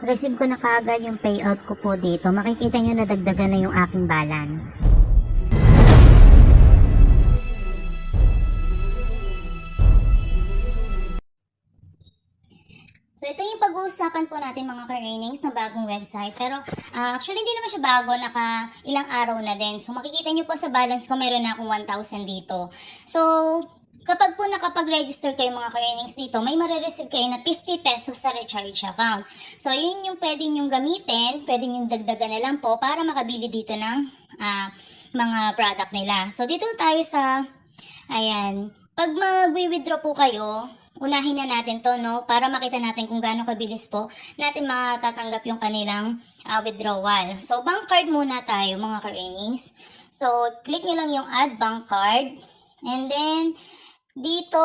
receive ko na kaagad yung payout ko po dito. Makikita nyo na dagdagan na yung aking balance. So, ito yung pag-uusapan po natin mga ka-earnings na bagong website. Pero, actually, hindi naman siya bago. Naka ilang araw na din. So, makikita nyo po sa balance ko, meron na akong 1,000 dito. So, kapag po nakapag-register kayo mga ka-earnings dito, may marireceive kayo na 50 pesos sa recharge account. So, yun yung pwede nyong gamitin. Pwede nyong dagdagan na lang po para makabili dito ng mga product nila. So, dito tayo sa, ayan, pag mag-withdraw po kayo, unahin na natin to, no? Para makita natin kung gaano kabilis po natin matatanggap yung kanilang withdrawal. So, bank card muna tayo, mga ka-earnings. So, click nyo lang yung add bank card. And then, dito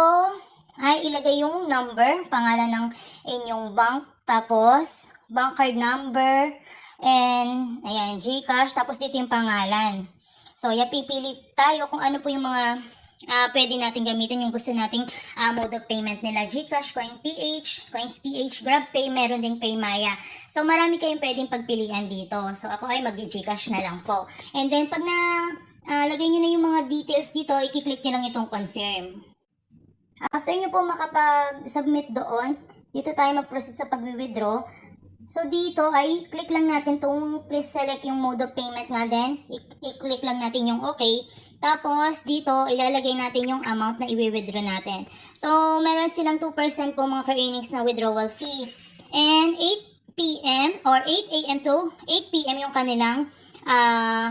ay ilagay yung number, pangalan ng inyong bank. Tapos, bank card number. And, ayan, GCash. Tapos, dito yung pangalan. So, pipili tayo kung ano po yung mga pwede natin gamitin yung gusto nating mode of payment nila. GCash, CoinPH, CoinsPH, GrabPay, meron ding PayMaya. So, marami kayong pwedeng pagpilian dito. So, ako ay mag-GCash na lang po. And then, pag lagay nyo na yung mga details dito, i-click nyo lang itong confirm. After nyo po makapag-submit doon, dito tayo mag-proceed sa pag-withdraw. So, dito ay click lang natin itong please select yung mode of payment nga din. I-click lang natin yung okay. Tapos, dito, ilalagay natin yung amount na i-withdraw natin. So, meron silang 2% po mga ka-earnings na withdrawal fee. And 8 p.m. or 8 a.m. to 8 p.m. yung kanilang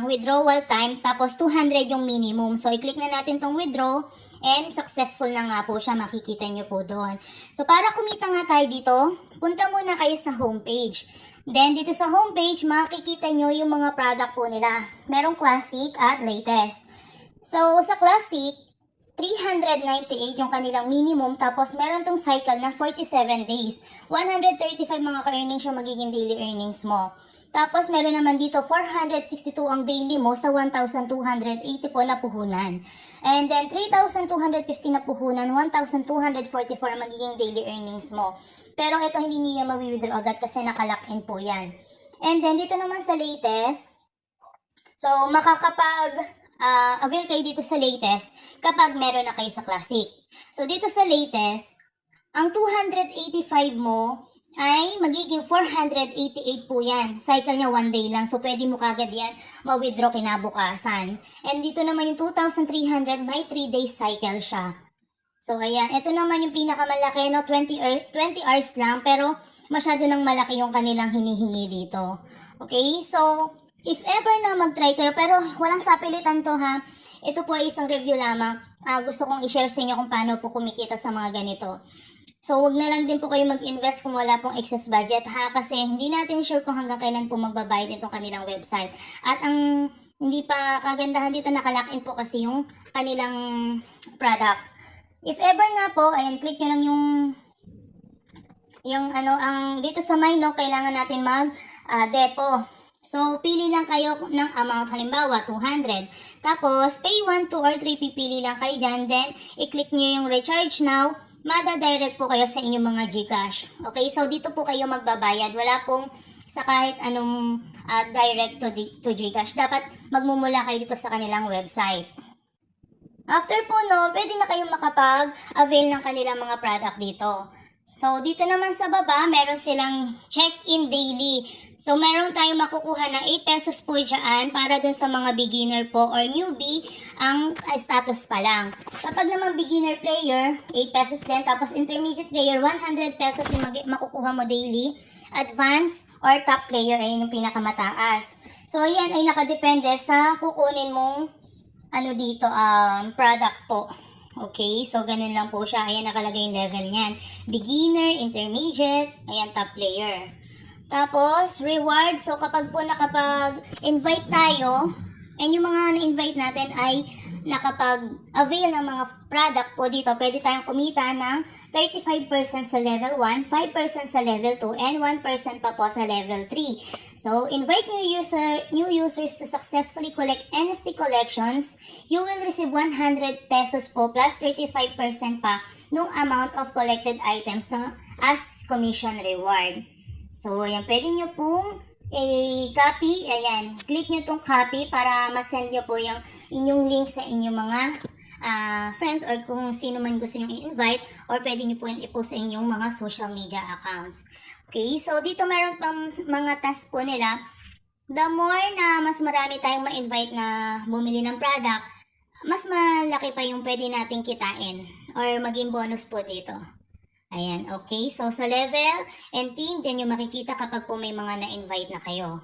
withdrawal time. Tapos, 200 yung minimum. So, i-click na natin tong withdraw. And successful na nga po siya. Makikita nyo po doon. So, para kumita nga tayo dito, punta muna kayo sa homepage. Then, dito sa homepage, makikita nyo yung mga product po nila. Merong classic at latest. So, sa classic, 398 yung kanilang minimum. Tapos, meron tong cycle na 47 days. 135 mga ka-earnings yung magiging daily earnings mo. Tapos, meron naman dito 462 ang daily mo sa 1,280 po na puhunan. And then, 3,250 na puhunan, 1,244 ang magiging daily earnings mo. Pero ito hindi niya ma-withdraw agad kasi nakalock in po yan. And then, dito naman sa latest, so, avail kayo dito sa latest kapag meron na kayo sa classic. So, dito sa latest, ang 285 mo ay magiging 488 po yan. Cycle niya 1 day lang. So, pwede mo kagad yan ma-withdraw kinabukasan. And dito naman yung 2,300, may 3 days cycle siya. So, ayan. Ito naman yung pinakamalaki, no? 20 hours lang. Pero, masyado nang malaki yung kanilang hinihingi dito. Okay? So, if ever na mag-try kayo, pero walang sapilitan to ha. Ito po ay isang review lamang. Gusto kong i-share sa inyo kung paano po kumikita sa mga ganito. So, wag na lang din po kayo mag-invest kung wala pong excess budget ha. Kasi hindi natin sure kung hanggang kailan po magbabayad itong kanilang website. At ang hindi pa kagandahan dito, nakalock in po kasi yung kanilang product. If ever nga po, ayan, click nyo lang dito sa my no, kailangan natin mag-depo. So, pili lang kayo ng amount, halimbawa, 200. Tapos, pay 1, 2, or 3, pipili lang kayo dyan. Then, i-click nyo yung recharge now. Mada-direct po kayo sa inyong mga GCash. Okay, so dito po kayo magbabayad. Wala pong sa kahit anong direct to GCash. Dapat magmumula kayo dito sa kanilang website. After po no, pwede na kayo makapag-avail ng kanilang mga product dito. So, dito naman sa baba, meron silang check-in daily. So, meron tayong makukuha na 8 pesos po dyan para dun sa mga beginner po or newbie ang status pa lang. Kapag naman beginner player, 8 pesos din. Tapos intermediate player, 100 pesos yung makukuha mo daily. Advanced or top player ay yung pinakamataas. So, yan ay nakadepende sa kukunin mong product po. Okay, so ganun lang po siya. Ayan, nakalagay yung level niyan. Beginner, intermediate, ayan, top player. Tapos, reward. So, kapag po nakapag-invite tayo, and yung mga na-invite natin ay nakapag-avail ng mga product po dito, pwede tayong kumita ng 35% sa level 1, 5% sa level 2, and 1% pa po sa level 3. So, invite new users to successfully collect NFT collections. You will receive 100 pesos po plus 35% pa nung amount of collected items na as commission reward. So, ayan, pwede nyo pong copy, ayan, click nyo tong copy para masend nyo po yung inyong link sa inyong mga friends or kung sino man gusto nyo i-invite or pwede nyo po yung i-post sa inyong mga social media accounts. Okay, so dito meron pang mga task po nila. The more na mas marami tayong ma-invite na bumili ng product, mas malaki pa yung pwede nating kitain or maging bonus po dito. Ayan, okay. So, sa level and team, dyan yung makikita kapag po may mga na-invite na kayo.